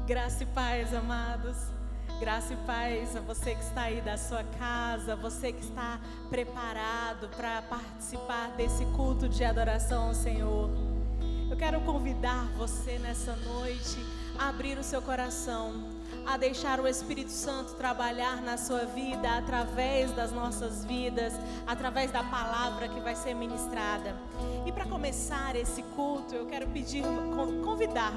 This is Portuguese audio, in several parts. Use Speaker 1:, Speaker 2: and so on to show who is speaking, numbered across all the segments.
Speaker 1: Graça e paz, amados. Graça e paz a você que está aí da sua casa, você que está preparado para participar desse culto de adoração ao Senhor. Eu quero convidar você nessa noite a abrir o seu coração, a deixar o Espírito Santo trabalhar na sua vida, através das nossas vidas, através da palavra que vai ser ministrada. E para começar esse culto, eu quero convidar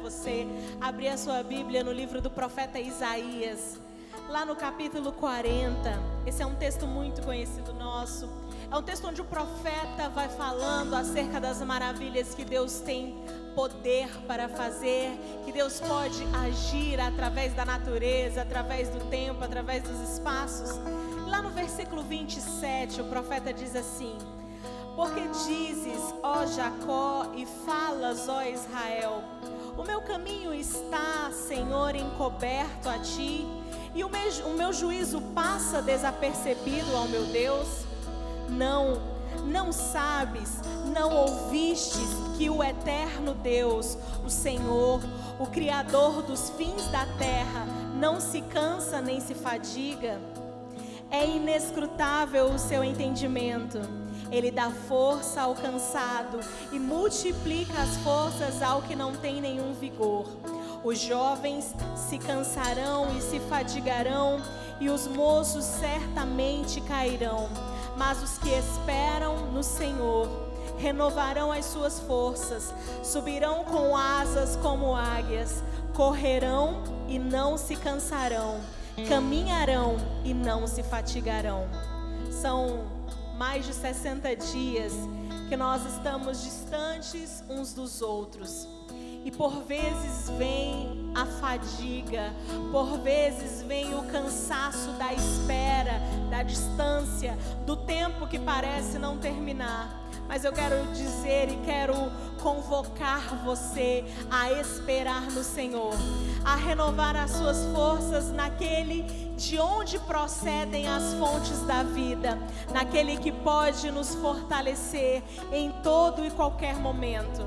Speaker 1: você a abrir a sua Bíblia no livro do profeta Isaías, lá no capítulo 40. Esse é um texto muito conhecido nosso. É um texto onde o profeta vai falando acerca das maravilhas que Deus tem poder para fazer, que Deus pode agir através da natureza, através do tempo, através dos espaços. Lá no versículo 27, o profeta diz assim: porque dizes, ó Jacó, e falas, ó Israel, o meu caminho está, Senhor, encoberto a ti, e o meu juízo passa desapercebido ao meu Deus? Não sabes, não ouvistes que o eterno Deus, o Senhor, o Criador dos fins da terra, não se cansa nem se fadiga? É inescrutável o seu entendimento. Ele dá força ao cansado e multiplica as forças ao que não tem nenhum vigor. Os jovens se cansarão e se fadigarão, e os moços certamente cairão. Mas os que esperam no Senhor renovarão as suas forças, subirão com asas como águias, correrão e não se cansarão, caminharão e não se fatigarão. São mais de 60 dias que nós estamos distantes uns dos outros. E por vezes vem a fadiga, por vezes vem o cansaço da espera, da distância, do tempo que parece não terminar. Mas eu quero dizer e quero convocar você a esperar no Senhor, a renovar as suas forças naquele de onde procedem as fontes da vida, naquele que pode nos fortalecer em todo e qualquer momento.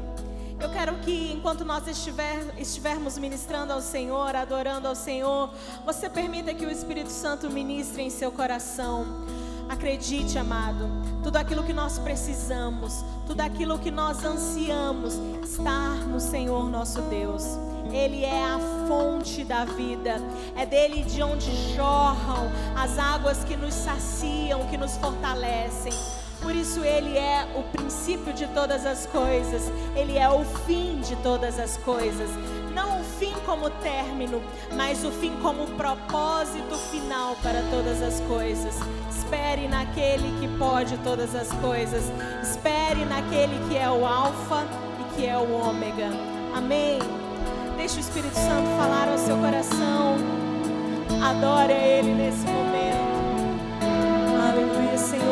Speaker 1: Eu quero que enquanto nós estivermos ministrando ao Senhor, adorando ao Senhor, você permita que o Espírito Santo ministre em seu coração. Acredite, amado, tudo aquilo que nós precisamos, tudo aquilo que nós ansiamos, está no Senhor nosso Deus. Ele é a fonte da vida, é dele de onde jorram as águas que nos saciam, que nos fortalecem. Por isso Ele é o princípio de todas as coisas, Ele é o fim de todas as coisas. Não o fim como término, mas o fim como propósito final para todas as coisas. Espere naquele que pode todas as coisas. Espere naquele que é o Alfa e que é o Ômega. Amém? Deixe o Espírito Santo falar ao seu coração. Adore a Ele nesse momento. Aleluia, Senhor.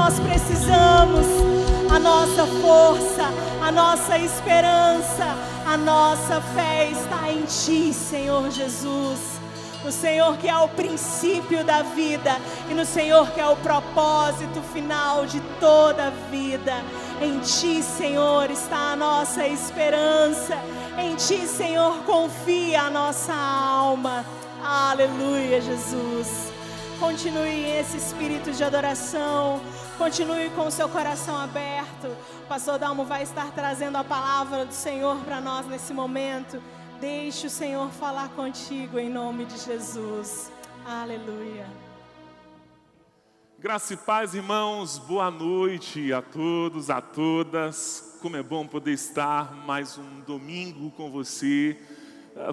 Speaker 1: nós precisamos. A nossa força, a nossa esperança, a nossa fé está em Ti, Senhor Jesus. No Senhor que é o princípio da vida e no Senhor que é o propósito final de toda a vida. Em Ti, Senhor, está a nossa esperança. Em Ti, Senhor, confia a nossa alma. Aleluia, Jesus. Continue em esse espírito de adoração. Continue com o seu coração aberto. O pastor Dalmo vai estar trazendo a palavra do Senhor para nós nesse momento. Deixe o Senhor falar contigo em nome de Jesus. Aleluia.
Speaker 2: Graça e paz, irmãos. Boa noite a todos, a todas. Como é bom poder estar mais um domingo com você.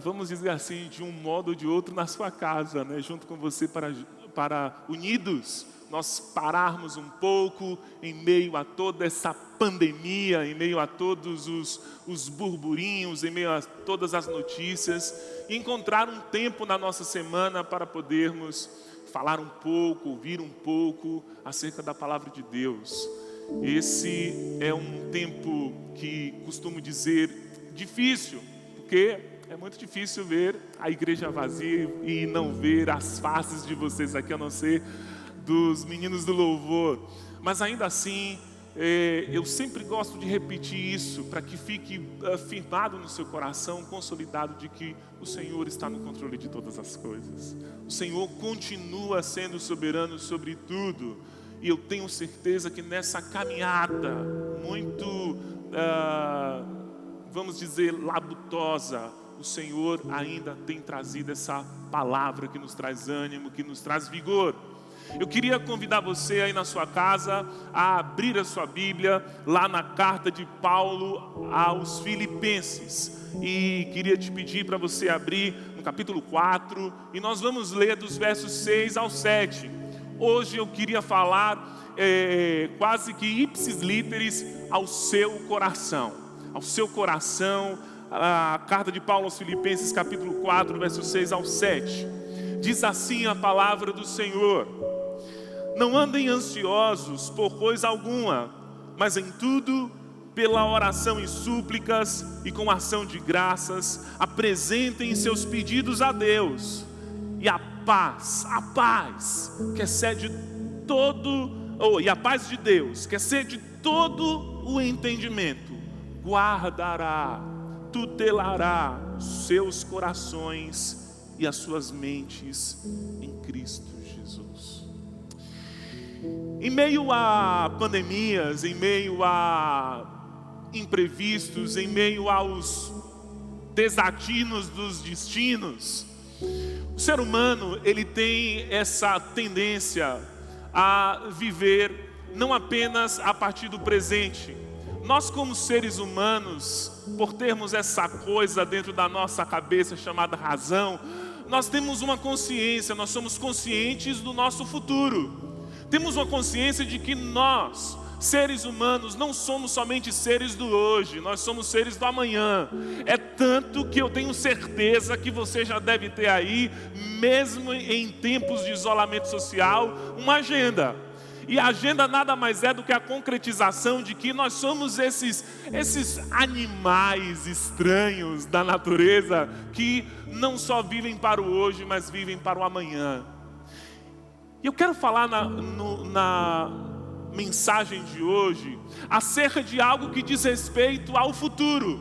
Speaker 2: Vamos dizer assim, de um modo ou de outro na sua casa, né? Junto com você para unidos nós pararmos um pouco em meio a toda essa pandemia, em meio a todos os burburinhos, em meio a todas as notícias, e encontrar um tempo na nossa semana para podermos falar um pouco, ouvir um pouco acerca da palavra de Deus. Esse é um tempo que costumo dizer difícil, porque é muito difícil ver a igreja vazia e não ver as faces de vocês aqui, a não ser dos meninos do louvor. Mas ainda assim, eu sempre gosto de repetir isso, para que fique firmado no seu coração, consolidado de que o Senhor está no controle de todas as coisas. O Senhor continua sendo soberano sobre tudo. E eu tenho certeza que nessa caminhada muito, vamos dizer, labutosa, o Senhor ainda tem trazido essa palavra que nos traz ânimo, que nos traz vigor. Eu queria convidar você aí na sua casa a abrir a sua Bíblia lá na carta de Paulo aos Filipenses. E queria te pedir para você abrir no capítulo 4 e nós vamos ler dos versos 6 ao 7. Hoje eu queria falar quase que ipsis literis ao seu coração. Ao seu coração, a carta de Paulo aos Filipenses, capítulo 4, versos 6 ao 7. Diz assim a palavra do Senhor: não andem ansiosos por coisa alguma, mas em tudo, pela oração e súplicas e com ação de graças, apresentem seus pedidos a Deus. E a paz que excede todo, e a paz de Deus, que excede todo o entendimento, guardará, tutelará os seus corações e as suas mentes em Cristo Jesus. Em meio a pandemias, em meio a imprevistos, em meio aos desatinos dos destinos, o ser humano, ele tem essa tendência a viver não apenas a partir do presente. Nós, como seres humanos, por termos essa coisa dentro da nossa cabeça chamada razão, nós temos uma consciência, nós somos conscientes do nosso futuro. Temos uma consciência de que nós, seres humanos, não somos somente seres do hoje, nós somos seres do amanhã. É tanto que eu tenho certeza que você já deve ter aí, mesmo em tempos de isolamento social, uma agenda. E a agenda nada mais é do que a concretização de que nós somos esses animais estranhos da natureza que não só vivem para o hoje, mas vivem para o amanhã. E eu quero falar na mensagem de hoje acerca de algo que diz respeito ao futuro,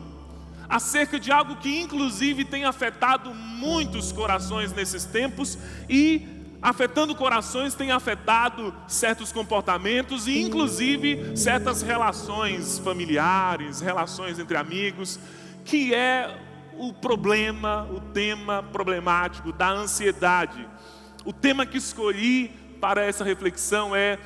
Speaker 2: acerca de algo que inclusive tem afetado muitos corações nesses tempos e, afetando corações, tem afetado certos comportamentos e inclusive certas relações familiares, relações entre amigos, que é o problema, o tema problemático da ansiedade. O tema que escolhi para essa reflexão é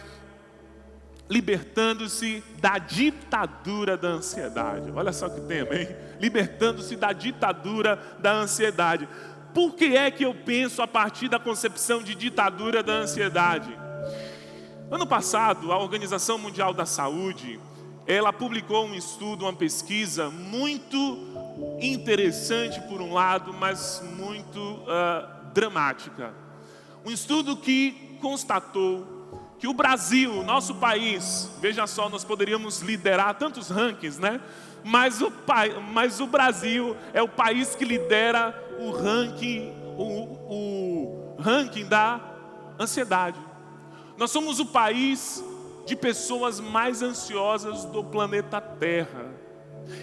Speaker 2: libertando-se da ditadura da ansiedade. Olha só que tema, hein? Libertando-se da ditadura da ansiedade. Por que é que eu penso a partir da concepção de ditadura da ansiedade? Ano passado, a Organização Mundial da Saúde, ela publicou um estudo, uma pesquisa muito interessante por um lado, mas muito dramática. Um estudo que constatou que o Brasil, nosso país, veja só, nós poderíamos liderar tantos rankings, né? Mas o Brasil é o país que lidera o ranking da ansiedade. Nós somos o país de pessoas mais ansiosas do planeta Terra.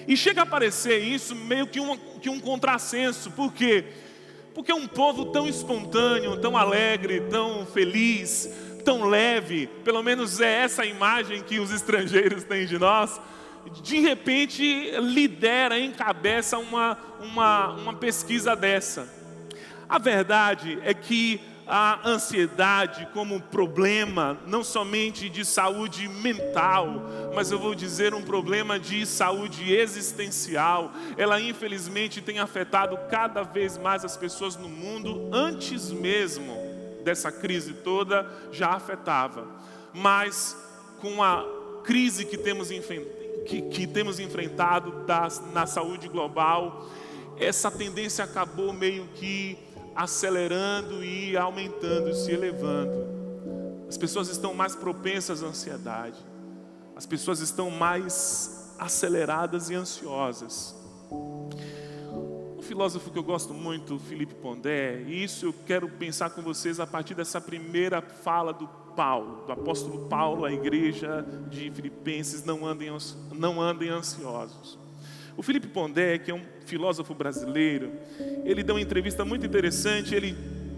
Speaker 2: E chega a parecer isso meio que um contrassenso. Por quê? Porque é um povo tão espontâneo, tão alegre, tão feliz, tão leve, pelo menos é essa a imagem que os estrangeiros têm de nós, de repente lidera, encabeça uma pesquisa dessa. A verdade é que a ansiedade como problema, não somente de saúde mental, mas eu vou dizer um problema de saúde existencial, ela infelizmente tem afetado cada vez mais as pessoas no mundo. Antes mesmo dessa crise toda já afetava, mas com a crise que temos enfrentado na saúde global, essa tendência acabou meio que acelerando e aumentando, se elevando. As pessoas estão mais propensas à ansiedade, as pessoas estão mais aceleradas e ansiosas. Um filósofo que eu gosto muito, Philippe Pondé, e isso eu quero pensar com vocês a partir dessa primeira fala do apóstolo Paulo à igreja de Filipenses: não andem ansiosos. O Philippe Pondé, que é um filósofo brasileiro, ele deu uma entrevista muito interessante. Ele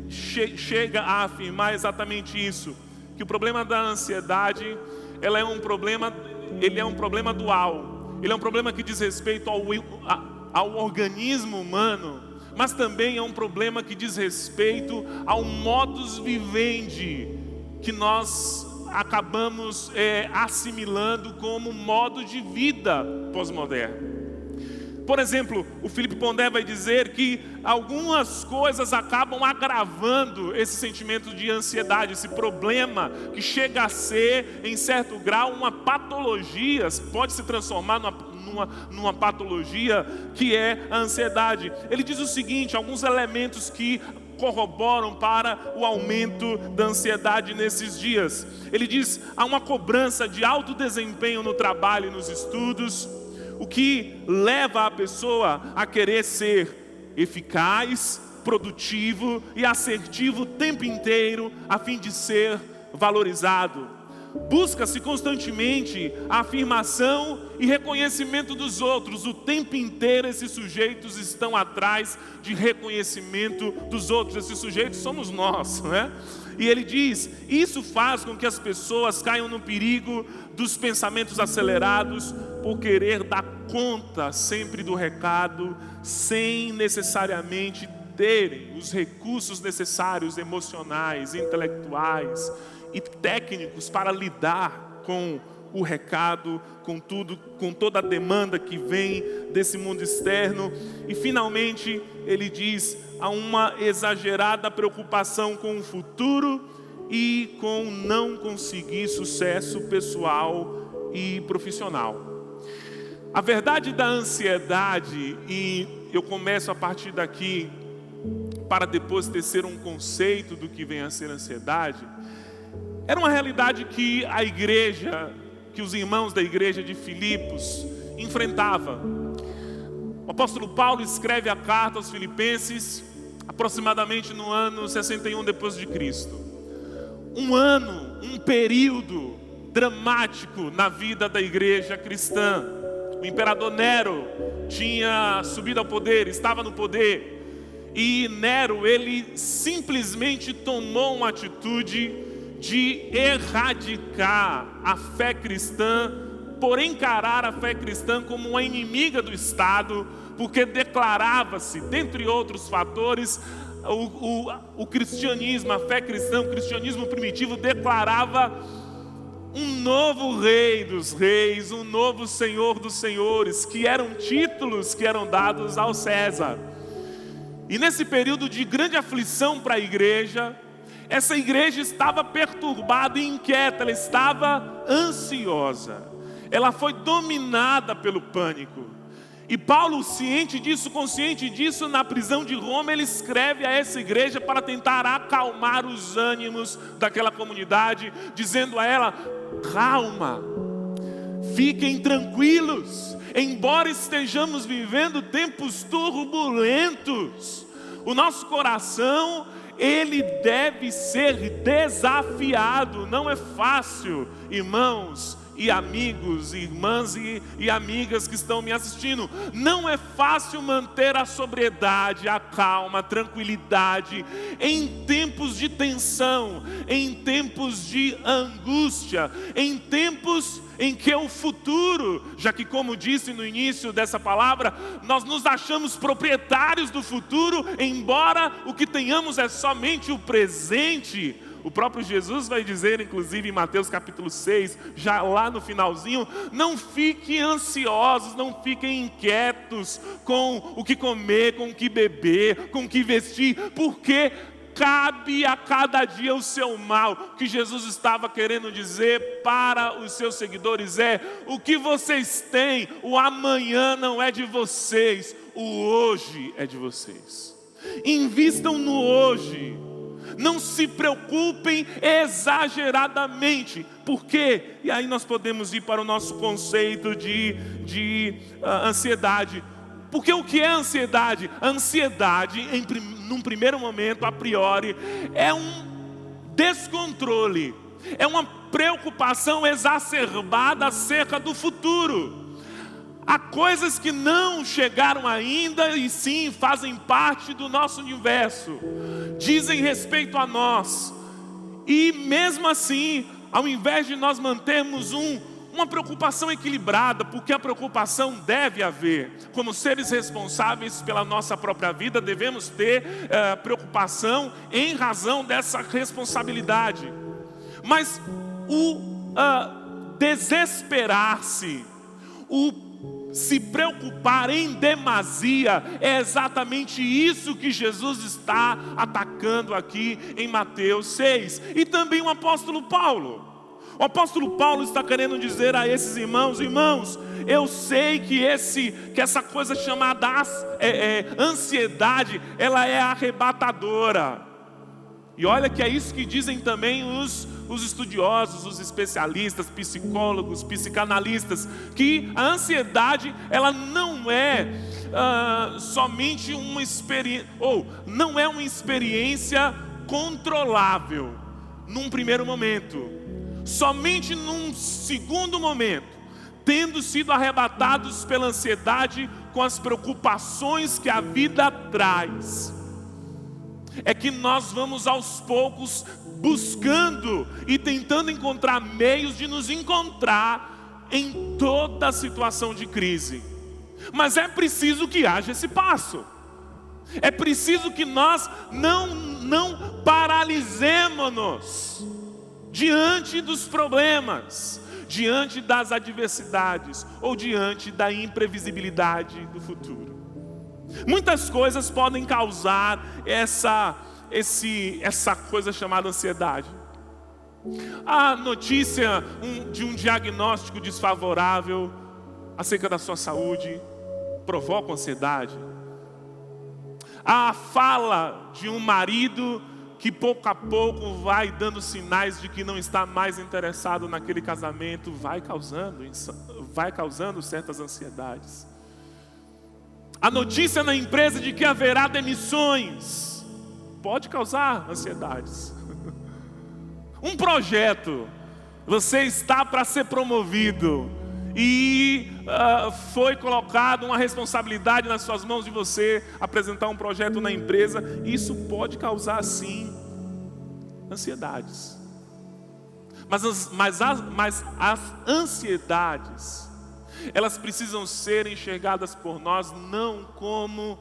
Speaker 2: chega a afirmar exatamente isso, que o problema da ansiedade, ele é um problema dual. Ele é um problema que diz respeito ao organismo humano, mas também é um problema que diz respeito ao modus vivendi, que nós acabamos assimilando como modo de vida pós-moderno. Por exemplo, o Philippe Pondé vai dizer que algumas coisas acabam agravando esse sentimento de ansiedade, esse problema que chega a ser, em certo grau, uma patologia, pode se transformar numa patologia, que é a ansiedade. Ele diz o seguinte: alguns elementos que corroboram para o aumento da ansiedade nesses dias. Ele diz: há uma cobrança de alto desempenho no trabalho e nos estudos, o que leva a pessoa a querer ser eficaz, produtivo e assertivo o tempo inteiro, a fim de ser valorizado. Busca-se constantemente a afirmação e reconhecimento dos outros. O tempo inteiro esses sujeitos estão atrás de reconhecimento dos outros. Esses sujeitos somos nós, né? E ele diz: isso faz com que as pessoas caiam no perigo dos pensamentos acelerados, por querer dar conta sempre do recado, sem necessariamente terem os recursos necessários, emocionais, intelectuais e técnicos para lidar com o recado, com tudo, com toda a demanda que vem desse mundo externo. E finalmente ele diz: há uma exagerada preocupação com o futuro e com não conseguir sucesso pessoal e profissional. A verdade da ansiedade, e eu começo a partir daqui para depois tecer um conceito do que vem a ser ansiedade, era uma realidade que a igreja, que os irmãos da igreja de Filipos enfrentava. O apóstolo Paulo escreve a carta aos Filipenses aproximadamente no ano 61 depois de Cristo. Um período dramático na vida da igreja cristã. O imperador Nero tinha subido ao poder, estava no poder, e Nero, ele simplesmente tomou uma atitude de erradicar a fé cristã, por encarar a fé cristã como uma inimiga do Estado, porque declarava-se, dentre outros fatores, o cristianismo, a fé cristã, o cristianismo primitivo declarava um novo rei dos reis, um novo senhor dos senhores, que eram títulos que eram dados ao César. E nesse período de grande aflição para a igreja, essa igreja estava perturbada e inquieta, ela estava ansiosa, ela foi dominada pelo pânico. E Paulo, ciente disso, consciente disso, na prisão de Roma, ele escreve a essa igreja para tentar acalmar os ânimos daquela comunidade, dizendo a ela: calma, fiquem tranquilos, embora estejamos vivendo tempos turbulentos, o nosso coração, ele deve ser desafiado. Não é fácil, irmãos e amigos, irmãs e amigas que estão me assistindo, não é fácil manter a sobriedade, a calma, a tranquilidade em tempos de tensão, em tempos de angústia, em tempos em que o futuro, já que, como disse no início dessa palavra, nós nos achamos proprietários do futuro, embora o que tenhamos é somente o presente. O próprio Jesus vai dizer, inclusive em Mateus capítulo 6, já lá no finalzinho: não fiquem ansiosos, não fiquem inquietos com o que comer, com o que beber, com o que vestir, porque cabe a cada dia o seu mal. O que Jesus estava querendo dizer para os seus seguidores é: o que vocês têm, o amanhã não é de vocês, o hoje é de vocês. Invistam no hoje. Não se preocupem exageradamente. Por quê? E aí nós podemos ir para o nosso conceito de ansiedade. Porque o que é ansiedade? A ansiedade, num primeiro momento, a priori, é um descontrole. É uma preocupação exacerbada acerca do futuro. Há coisas que não chegaram ainda e sim fazem parte do nosso universo, dizem respeito a nós. E mesmo assim, ao invés de nós mantermos uma preocupação equilibrada, porque a preocupação deve haver, como seres responsáveis pela nossa própria vida, devemos ter preocupação em razão dessa responsabilidade. Mas o desesperar-se, o se preocupar em demasia, é exatamente isso que Jesus está atacando aqui em Mateus 6. E também o apóstolo Paulo. O apóstolo Paulo está querendo dizer a esses irmãos: eu sei que essa coisa chamada ansiedade, ela é arrebatadora. E olha que é isso que dizem também os estudiosos, os especialistas, psicólogos, psicanalistas, que a ansiedade, ela não é somente uma experiência, ou não é uma experiência controlável num primeiro momento. Somente num segundo momento, tendo sido arrebatados pela ansiedade com as preocupações que a vida traz, é que nós vamos aos poucos buscando e tentando encontrar meios de nos encontrar em toda situação de crise. Mas é preciso que haja esse passo. É preciso que nós não paralisemos-nos diante dos problemas, diante das adversidades ou diante da imprevisibilidade do futuro. Muitas coisas podem causar essa coisa chamada ansiedade. A notícia de um diagnóstico desfavorável acerca da sua saúde provoca ansiedade. A fala de um marido que pouco a pouco vai dando sinais de que não está mais interessado naquele casamento vai causando certas ansiedades. A notícia na empresa de que haverá demissões pode causar ansiedades. Um projeto, você está para ser promovido e foi colocado uma responsabilidade nas suas mãos de você apresentar um projeto na empresa. Isso pode causar sim ansiedades. Mas as ansiedades, elas precisam ser enxergadas por nós não como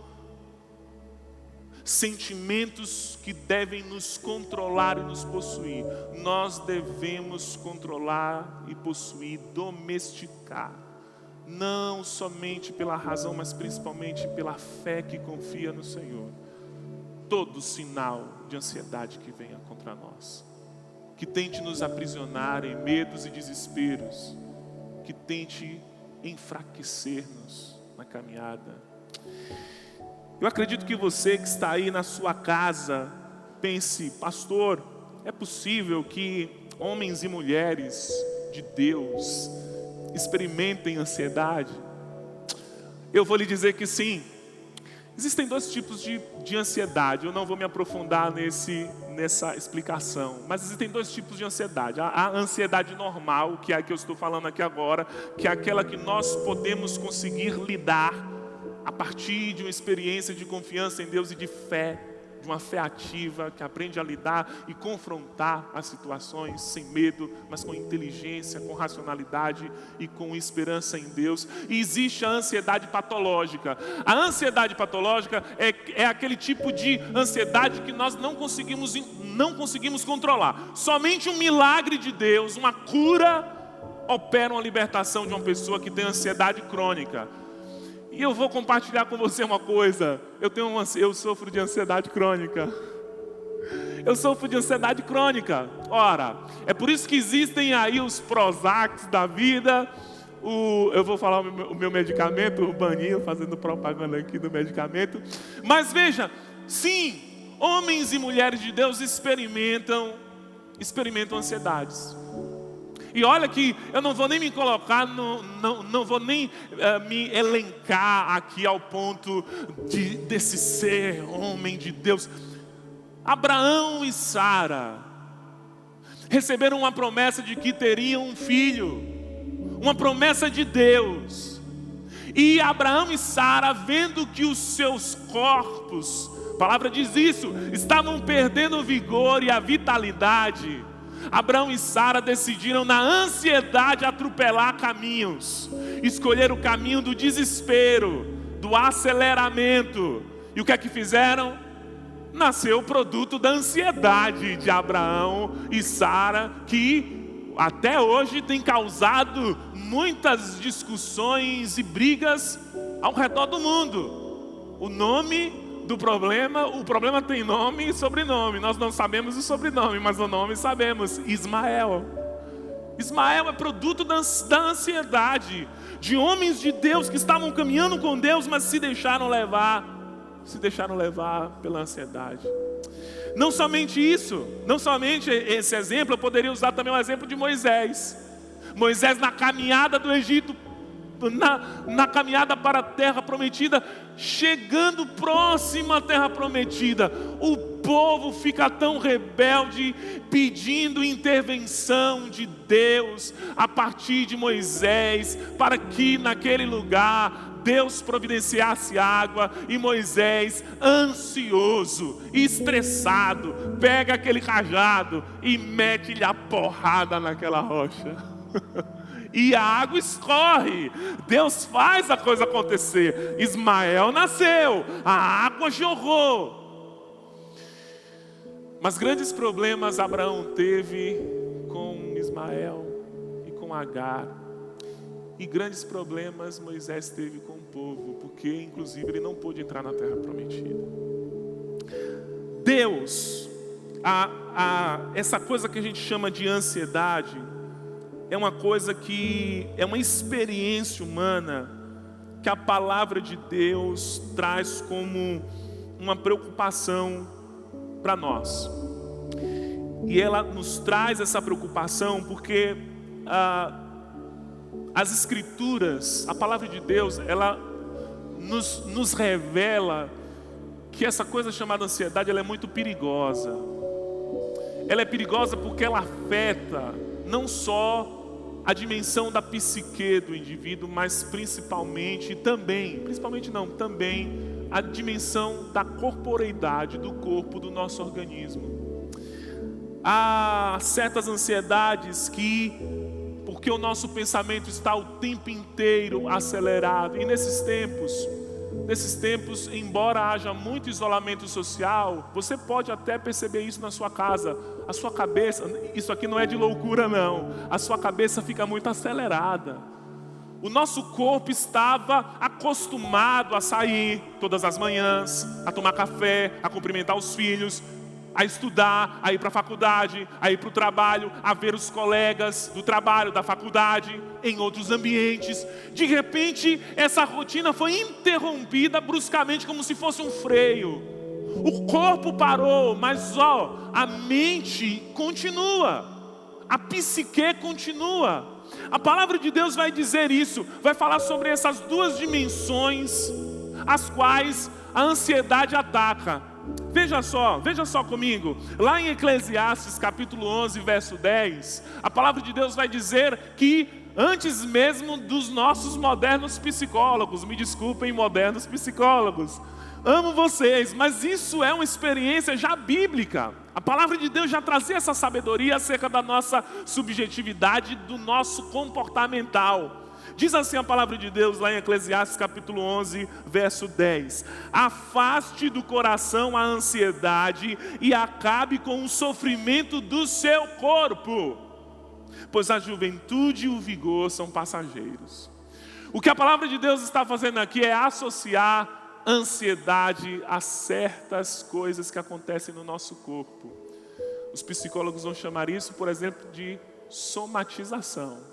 Speaker 2: sentimentos que devem nos controlar e nos possuir. Nós devemos controlar e possuir, domesticar, não somente pela razão, mas principalmente pela fé que confia no Senhor, todo sinal de ansiedade que venha contra nós, que tente nos aprisionar em medos e desesperos, que tente enfraquecer-nos caminhada. Eu acredito que você que está aí na sua casa pense: pastor, é possível que homens e mulheres de Deus experimentem ansiedade? Eu vou lhe dizer que sim. Existem dois tipos de ansiedade. Eu não vou me aprofundar nessa explicação, mas existem dois tipos de ansiedade. A ansiedade normal, que é a que eu estou falando aqui agora, que é aquela que nós podemos conseguir lidar a partir de uma experiência de confiança em Deus e de fé, de uma fé ativa, que aprende a lidar e confrontar as situações sem medo, mas com inteligência, com racionalidade e com esperança em Deus. E existe a ansiedade patológica. A ansiedade patológica é aquele tipo de ansiedade que nós não conseguimos controlar. Somente um milagre de Deus, uma cura, opera uma libertação de uma pessoa que tem ansiedade crônica. E eu vou compartilhar com você uma coisa. Eu sofro de ansiedade crônica. Eu sofro de ansiedade crônica. Ora, é por isso que existem aí os Prozacs da vida. Eu vou falar o meu medicamento, o Baninho, fazendo propaganda aqui do medicamento. Mas veja, sim, homens e mulheres de Deus experimentam ansiedades. E olha que eu não vou nem me colocar, não vou nem me elencar aqui ao ponto desse ser homem de Deus. Abraão e Sara receberam uma promessa de que teriam um filho, uma promessa de Deus. E Abraão e Sara, vendo que os seus corpos, a palavra diz isso, estavam perdendo o vigor e a vitalidade, Abraão e Sara decidiram na ansiedade atropelar caminhos, escolher o caminho do desespero, do aceleramento. E o que é que fizeram? Nasceu o produto da ansiedade de Abraão e Sara, que até hoje tem causado muitas discussões e brigas ao redor do mundo. O nome do problema, o problema tem nome e sobrenome. Nós não sabemos o sobrenome, mas o nome sabemos: Ismael. Ismael é produto da ansiedade de homens de Deus que estavam caminhando com Deus, mas se deixaram levar pela ansiedade. Não somente isso, não somente esse exemplo, eu poderia usar também o exemplo de Moisés. Moisés na caminhada do Egito, na caminhada para a terra prometida, chegando próximo à terra prometida, o povo fica tão rebelde, pedindo intervenção de Deus a partir de Moisés, para que naquele lugar Deus providenciasse água. E Moisés, ansioso, estressado, pega aquele cajado e mete-lhe a porrada naquela rocha. E a água escorre. Deus faz a coisa acontecer. Ismael nasceu, a água jorrou. Mas grandes problemas Abraão teve com Ismael e com Agar. E grandes problemas Moisés teve com o povo, porque inclusive ele não pôde entrar na terra prometida. Deus, essa coisa que a gente chama de ansiedade, é uma coisa que é uma experiência humana que a palavra de Deus traz como uma preocupação para nós. E ela nos traz essa preocupação porque as Escrituras, a palavra de Deus, ela nos revela que essa coisa chamada ansiedade, ela é muito perigosa. Ela é perigosa porque ela afeta não só a dimensão da psique do indivíduo, mas também a dimensão da corporeidade do corpo, do nosso organismo. Há certas ansiedades que, porque o nosso pensamento está o tempo inteiro acelerado, e nesses tempos, embora haja muito isolamento social, você pode até perceber isso na sua casa. A sua cabeça, isso aqui não é de loucura não, a sua cabeça fica muito acelerada. O nosso corpo estava acostumado a sair todas as manhãs, a tomar café, a cumprimentar os filhos, a estudar, a ir para a faculdade, a ir para o trabalho, a ver os colegas do trabalho, da faculdade, em outros ambientes. De repente, essa rotina foi interrompida bruscamente, como se fosse um freio. O corpo parou, mas a mente continua, a psique continua. A palavra de Deus vai dizer isso, vai falar sobre essas duas dimensões, as quais a ansiedade ataca. Veja só comigo, lá em Eclesiastes capítulo 11, verso 10, a palavra de Deus vai dizer que antes mesmo dos nossos modernos psicólogos, me desculpem, modernos psicólogos, amo vocês, mas isso é uma experiência já bíblica. A palavra de Deus já trazia essa sabedoria acerca da nossa subjetividade, do nosso comportamental. Diz assim a palavra de Deus lá em Eclesiastes capítulo 11, verso 10. Afaste do coração a ansiedade e acabe com o sofrimento do seu corpo, pois a juventude e o vigor são passageiros. O que a palavra de Deus está fazendo aqui é associar ansiedade a certas coisas que acontecem no nosso corpo. Os psicólogos vão chamar isso, por exemplo, de somatização.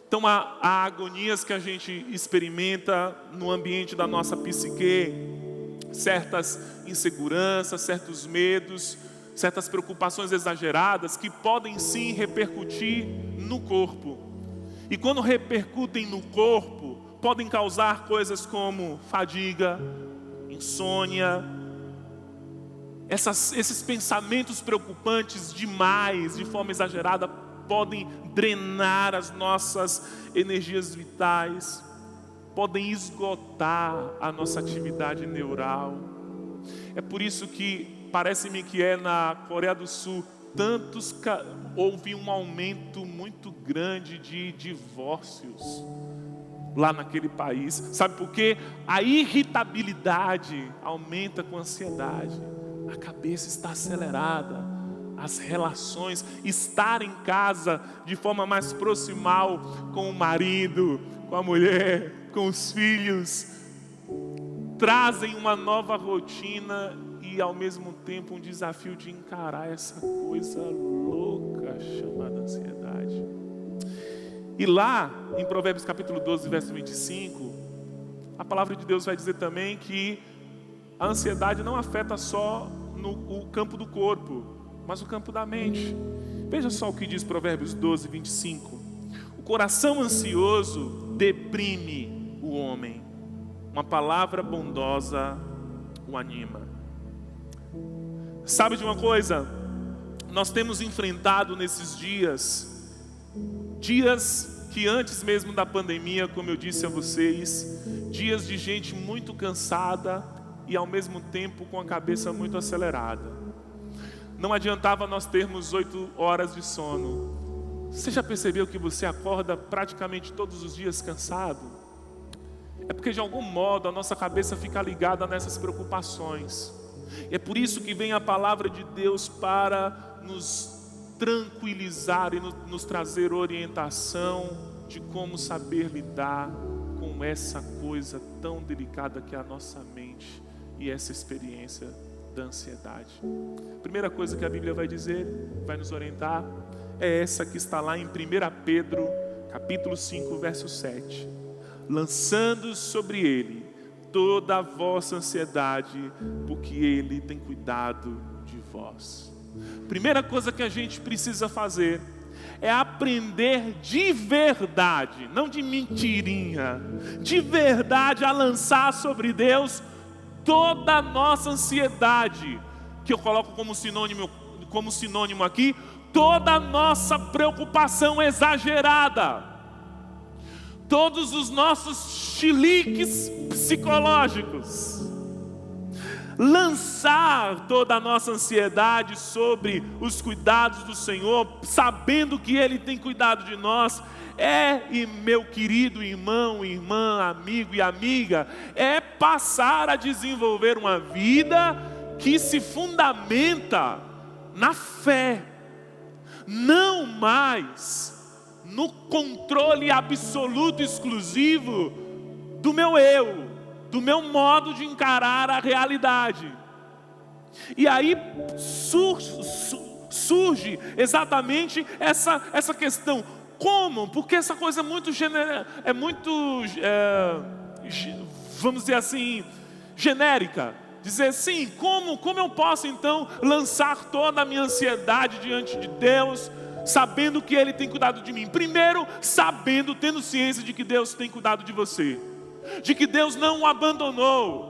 Speaker 2: Então há agonias que a gente experimenta no ambiente da nossa psique, certas inseguranças, certos medos, certas preocupações exageradas que podem sim repercutir no corpo. E quando repercutem no corpo, podem causar coisas como fadiga, insônia, esses pensamentos preocupantes demais, de forma exagerada, podem drenar as nossas energias vitais, podem esgotar a nossa atividade neural. É por isso que parece-me que na Coreia do Sul houve um aumento muito grande de divórcios lá naquele país. Sabe por quê? A irritabilidade aumenta com a ansiedade, a cabeça está acelerada, as relações, estar em casa de forma mais proximal com o marido, com a mulher, com os filhos, trazem uma nova rotina e ao mesmo tempo um desafio de encarar essa coisa louca chamada ansiedade. E lá em Provérbios capítulo 12, verso 25, a palavra de Deus vai dizer também que a ansiedade não afeta só o campo do corpo, mas o campo da mente. Veja só o que diz Provérbios 12, 25. O coração ansioso deprime o homem, uma palavra bondosa o anima. Sabe de uma coisa? Nós temos enfrentado nesses dias que antes mesmo da pandemia, como eu disse a vocês, dias de gente muito cansada e ao mesmo tempo com a cabeça muito acelerada. Não adiantava nós termos 8 horas de sono. Você já percebeu que você acorda praticamente todos os dias cansado? É porque de algum modo a nossa cabeça fica ligada nessas preocupações. É por isso que vem a palavra de Deus para nos tranquilizar e nos trazer orientação de como saber lidar com essa coisa tão delicada que é a nossa mente e essa experiência da ansiedade. A primeira coisa que a Bíblia vai dizer, vai nos orientar, é essa que está lá em 1 Pedro, capítulo 5, verso 7. Lançando sobre ele toda a vossa ansiedade, porque ele tem cuidado de vós. Primeira coisa que a gente precisa fazer é aprender de verdade, não de mentirinha, de verdade a lançar sobre Deus toda a nossa ansiedade, que eu coloco como sinônimo aqui, toda a nossa preocupação exagerada, todos os nossos chiliques psicológicos. Lançar toda a nossa ansiedade sobre os cuidados do Senhor, sabendo que Ele tem cuidado de nós, e meu querido irmão, irmã, amigo e amiga, é passar a desenvolver uma vida que se fundamenta na fé, não mais no controle absoluto, exclusivo do meu eu, do meu modo de encarar a realidade. E aí surge exatamente essa questão. Como? Porque essa coisa é muito, vamos dizer assim, genérica. Dizer sim, como eu posso então lançar toda a minha ansiedade diante de Deus, sabendo que Ele tem cuidado de mim? Primeiro, tendo ciência de que Deus tem cuidado de você, de que Deus não o abandonou,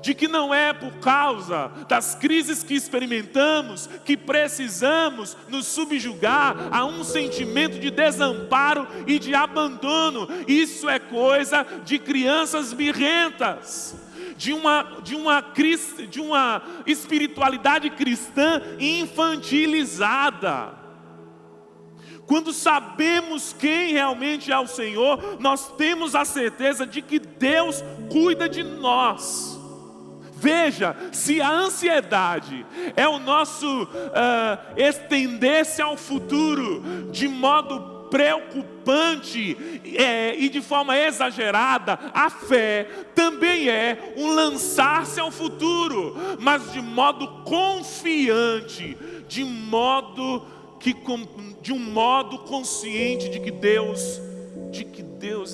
Speaker 2: de que não é por causa das crises que experimentamos que precisamos nos subjugar a um sentimento de desamparo e de abandono. Isso é coisa de crianças birrentas, de uma espiritualidade cristã infantilizada. Quando sabemos quem realmente é o Senhor, nós temos a certeza de que Deus cuida de nós. Veja, se a ansiedade é o nosso estender-se ao futuro de modo preocupante e de forma exagerada, a fé também é um lançar-se ao futuro, mas de modo confiante, de um modo consciente de que Deus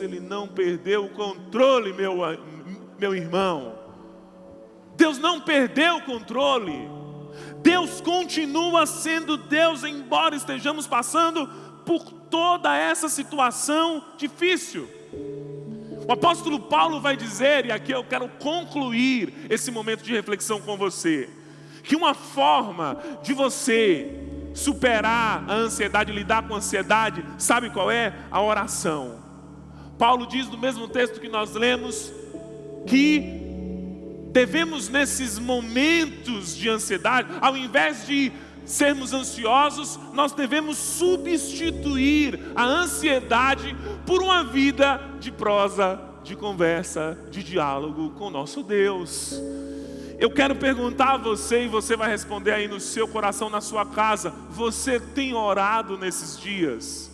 Speaker 2: Ele não perdeu o controle, meu irmão. Deus não perdeu o controle. Deus continua sendo Deus, embora estejamos passando por toda essa situação difícil. O apóstolo Paulo vai dizer, e aqui eu quero concluir esse momento de reflexão com você, que uma forma de você superar a ansiedade, lidar com a ansiedade, sabe qual é? A oração. Paulo diz no mesmo texto que nós lemos, que devemos nesses momentos de ansiedade, ao invés de sermos ansiosos, nós devemos substituir a ansiedade por uma vida de prosa, de conversa, de diálogo com o nosso Deus. Eu quero perguntar a você, e você vai responder aí no seu coração, na sua casa: você tem orado nesses dias?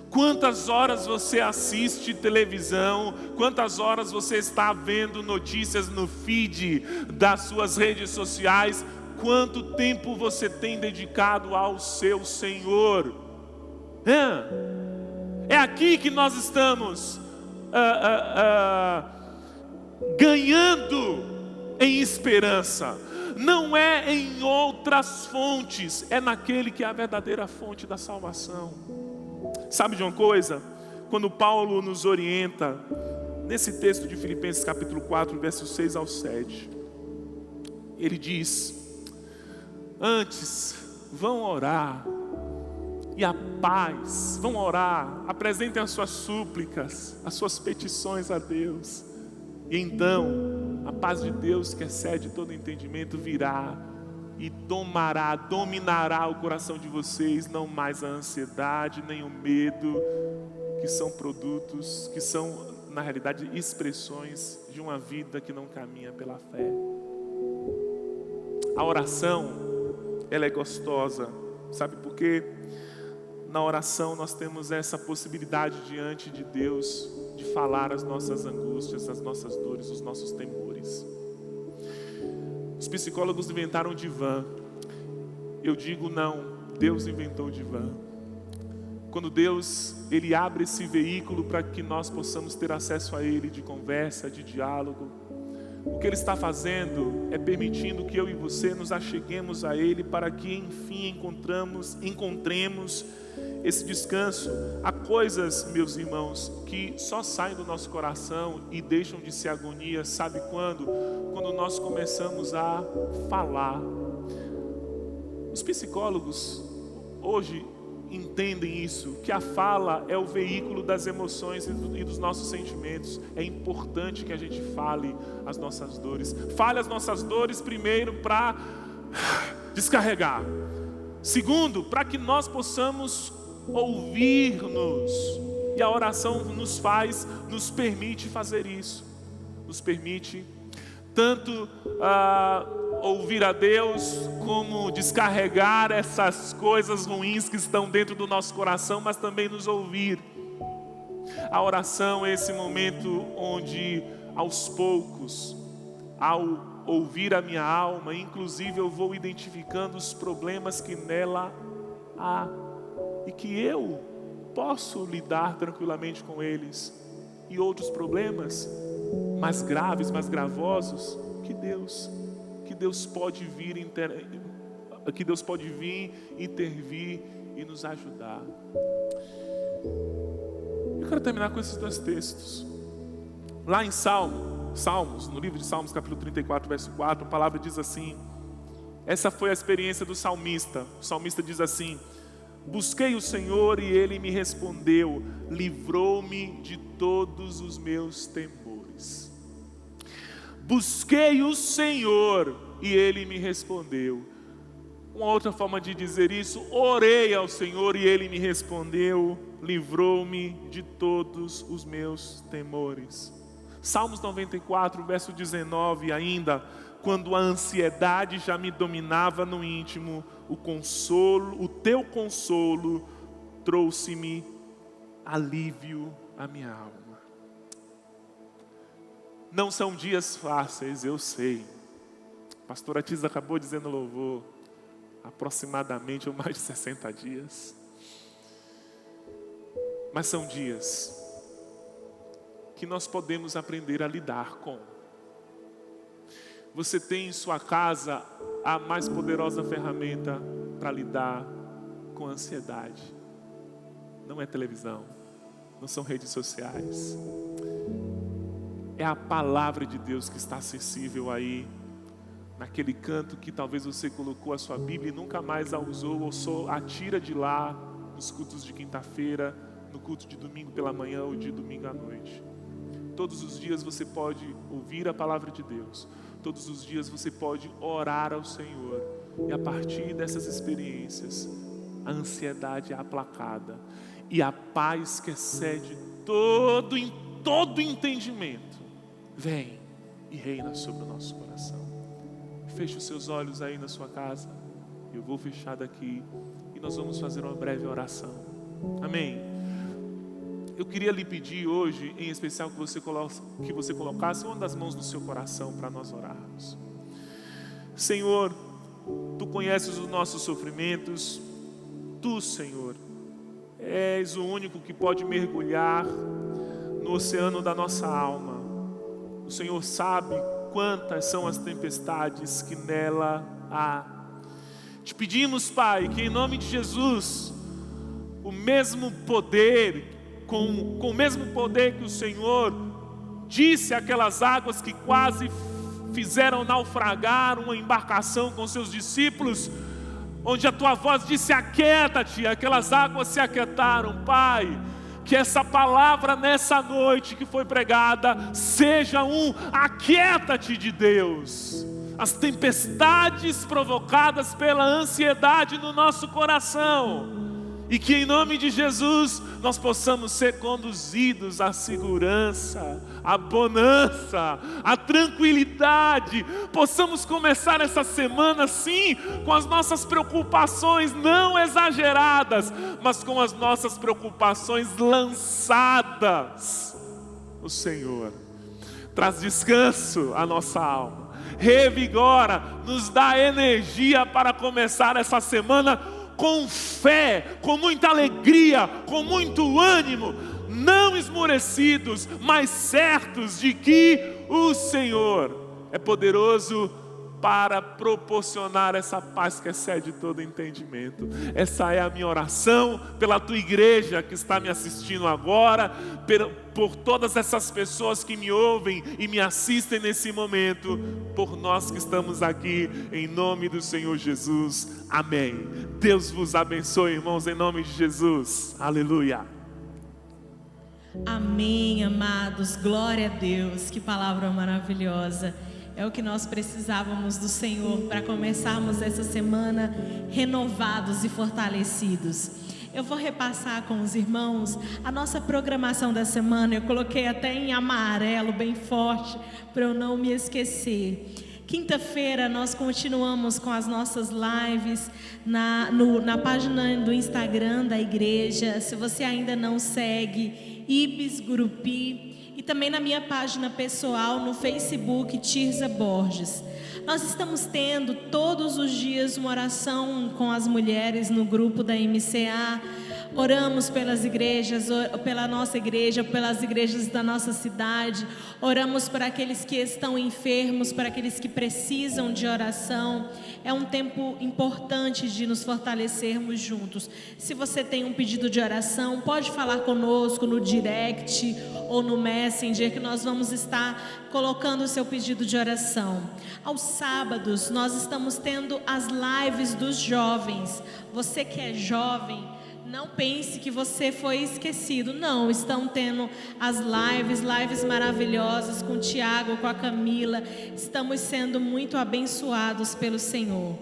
Speaker 2: Quantas horas você assiste televisão? Quantas horas você está vendo notícias no feed das suas redes sociais? Quanto tempo você tem dedicado ao seu Senhor? É aqui que nós estamos ganhando em esperança. Não é em outras fontes, é naquele que é a verdadeira fonte da salvação. Sabe de uma coisa? Quando Paulo nos orienta, nesse texto de Filipenses capítulo 4, versos 6 ao 7, ele diz: antes, vão orar, e a paz, vão orar, apresentem as suas súplicas, as suas petições a Deus, e então, a paz de Deus, que excede todo entendimento, virá e dominará o coração de vocês, não mais a ansiedade, nem o medo, que são produtos, que são, na realidade, expressões de uma vida que não caminha pela fé. A oração, ela é gostosa, sabe por quê? Na oração nós temos essa possibilidade diante de Deus de falar as nossas angústias, as nossas dores, os nossos temores. Os psicólogos inventaram o divã. Eu digo não, Deus inventou o divã. Quando Deus, Ele abre esse veículo para que nós possamos ter acesso a Ele, de conversa, de diálogo, o que Ele está fazendo é permitindo que eu e você nos acheguemos a Ele, para que enfim encontremos esse descanso. Há coisas, meus irmãos, que só saem do nosso coração e deixam de ser agonia, sabe quando? Quando nós começamos a falar. Os psicólogos hoje entendem isso, que a fala é o veículo das emoções e dos nossos sentimentos. É importante que a gente fale as nossas dores. Fale as nossas dores primeiro para descarregar. Segundo, para que nós possamos ouvir-nos. E a oração nos permite fazer isso. Nos permite tanto ouvir a Deus, como descarregar essas coisas ruins que estão dentro do nosso coração, mas também nos ouvir. A oração é esse momento onde, aos poucos, ao ouvir a minha alma, inclusive eu vou identificando os problemas que nela há e que eu posso lidar tranquilamente com eles, e outros problemas mais graves, mais gravosos, que Deus pode vir intervir e nos ajudar. Eu quero terminar com esses dois textos. Lá em Salmos, no livro de Salmos, capítulo 34, verso 4, a palavra diz assim: essa foi a experiência do salmista. O salmista diz assim: busquei o Senhor e Ele me respondeu, livrou-me de todos os meus temores. Busquei o Senhor e Ele me respondeu. Uma outra forma de dizer isso: orei ao Senhor e Ele me respondeu, livrou-me de todos os meus temores. Salmos 94, verso 19 ainda: quando a ansiedade já me dominava no íntimo, o teu consolo trouxe-me alívio à minha alma. Não são dias fáceis, eu sei. A pastora Tisa acabou dizendo louvor, aproximadamente ou mais de 60 dias. Mas são dias que nós podemos aprender a lidar com. Você tem em sua casa a mais poderosa ferramenta para lidar com a ansiedade. Não é televisão, não são redes sociais. É a palavra de Deus que está acessível aí, naquele canto que talvez você colocou a sua Bíblia e nunca mais a usou, ou só a tira de lá nos cultos de quinta-feira, no culto de domingo pela manhã ou de domingo à noite. Todos os dias você pode ouvir a palavra de Deus. Todos os dias você pode orar ao Senhor. E a partir dessas experiências, a ansiedade é aplacada. E a paz que excede todo entendimento vem e reina sobre o nosso coração. Feche os seus olhos aí na sua casa. Eu vou fechar daqui e nós vamos fazer uma breve oração. Amém. Eu queria lhe pedir hoje, em especial, que você colocasse uma das mãos no seu coração para nós orarmos. Senhor, Tu conheces os nossos sofrimentos. Tu, Senhor, és o único que pode mergulhar no oceano da nossa alma. O Senhor sabe quantas são as tempestades que nela há. Te pedimos, Pai, que em nome de Jesus, o mesmo poder, com o mesmo poder que o Senhor disse àquelas águas que quase fizeram naufragar uma embarcação com seus discípulos, onde a Tua voz disse: aquieta-te, aquelas águas se aquietaram. Pai, que essa palavra nessa noite que foi pregada seja um aquieta-te de Deus. As tempestades provocadas pela ansiedade no nosso coração, e que em nome de Jesus nós possamos ser conduzidos à segurança, à bonança, à tranquilidade. Possamos começar essa semana sim, com as nossas preocupações não exageradas, mas com as nossas preocupações lançadas. O Senhor traz descanso à nossa alma, revigora, nos dá energia para começar essa semana com fé, com muita alegria, com muito ânimo, não esmorecidos, mas certos de que o Senhor é poderoso para proporcionar essa paz que excede todo entendimento. Essa é a minha oração pela tua igreja que está me assistindo agora, por todas essas pessoas que me ouvem e me assistem nesse momento, por nós que estamos aqui, em nome do Senhor Jesus. Amém. Deus vos abençoe, irmãos, em nome de Jesus. Aleluia.
Speaker 1: Amém, amados. Glória a Deus. Que palavra maravilhosa. É o que nós precisávamos do Senhor para começarmos essa semana renovados e fortalecidos. Eu vou repassar com os irmãos a nossa programação da semana. Eu coloquei até em amarelo, bem forte, para eu não me esquecer. Quinta-feira nós continuamos com as nossas lives na página do Instagram da igreja. Se você ainda não segue, Ibis Gurupi. E também na minha página pessoal no Facebook, Tirza Borges. Nós estamos tendo todos os dias uma oração com as mulheres no grupo da MCA. Oramos pelas igrejas, pela nossa igreja, pelas igrejas da nossa cidade. Oramos para aqueles que estão enfermos, para aqueles que precisam de oração. É um tempo importante de nos fortalecermos juntos. Se você tem um pedido de oração, pode falar conosco no direct ou no Messenger, que nós vamos estar colocando o seu pedido de oração. Aos sábados, nós estamos tendo as lives dos jovens. Você que é jovem, não pense que você foi esquecido. Não, estão tendo as lives maravilhosas com o Tiago, com a Camila. Estamos sendo muito abençoados pelo Senhor.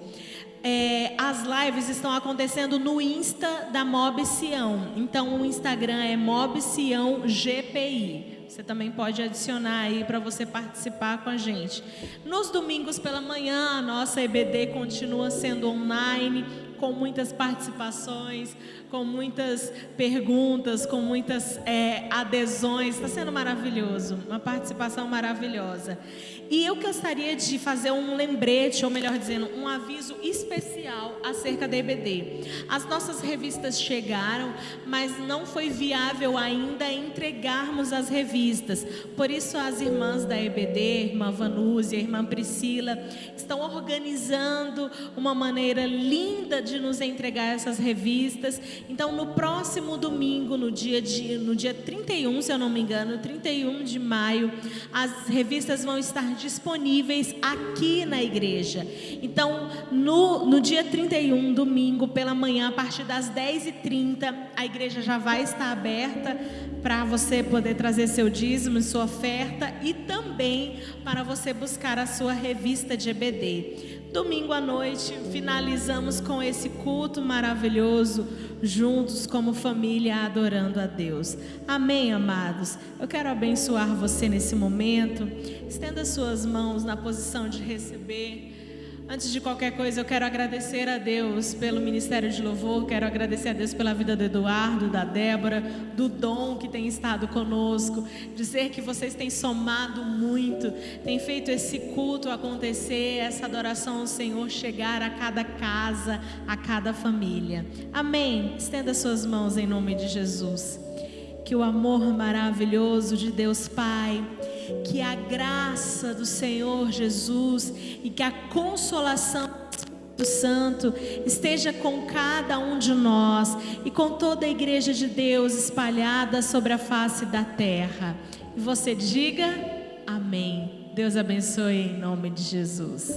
Speaker 1: As lives estão acontecendo no Insta da Mob Sião. Então o Instagram é Mob Sião GPI. Você também pode adicionar aí para você participar com a gente. Nos domingos pela manhã, a nossa EBD continua sendo online, com muitas participações, com muitas perguntas, com muitas adesões. Está sendo maravilhoso, uma participação maravilhosa. E eu gostaria de fazer um lembrete, ou melhor dizendo, um aviso especial acerca da EBD. As nossas revistas chegaram, mas não foi viável ainda entregarmos as revistas. Por isso as irmãs da EBD, a irmã Vanúzia, a irmã Priscila, estão organizando uma maneira linda de nos entregar essas revistas. Então no próximo domingo, no dia 31, se eu não me engano, 31 de maio, as revistas vão estar disponíveis aqui na igreja. Então no dia 31, domingo pela manhã, a partir das 10h30, a igreja já vai estar aberta para você poder trazer seu dízimo e sua oferta, e também para você buscar a sua revista de EBD. Domingo à noite, finalizamos com esse culto maravilhoso, juntos como família, adorando a Deus. Amém, amados? Eu quero abençoar você nesse momento. Estenda suas mãos na posição de receber. Antes de qualquer coisa, eu quero agradecer a Deus pelo Ministério de Louvor, quero agradecer a Deus pela vida do Eduardo, da Débora, do Dom que tem estado conosco, dizer que vocês têm somado muito, têm feito esse culto acontecer, essa adoração ao Senhor chegar a cada casa, a cada família. Amém? Estenda suas mãos em nome de Jesus. Que o amor maravilhoso de Deus Pai, que a graça do Senhor Jesus e que a consolação do Espírito Santo esteja com cada um de nós e com toda a igreja de Deus espalhada sobre a face da terra. E você diga amém. Deus abençoe em nome de Jesus.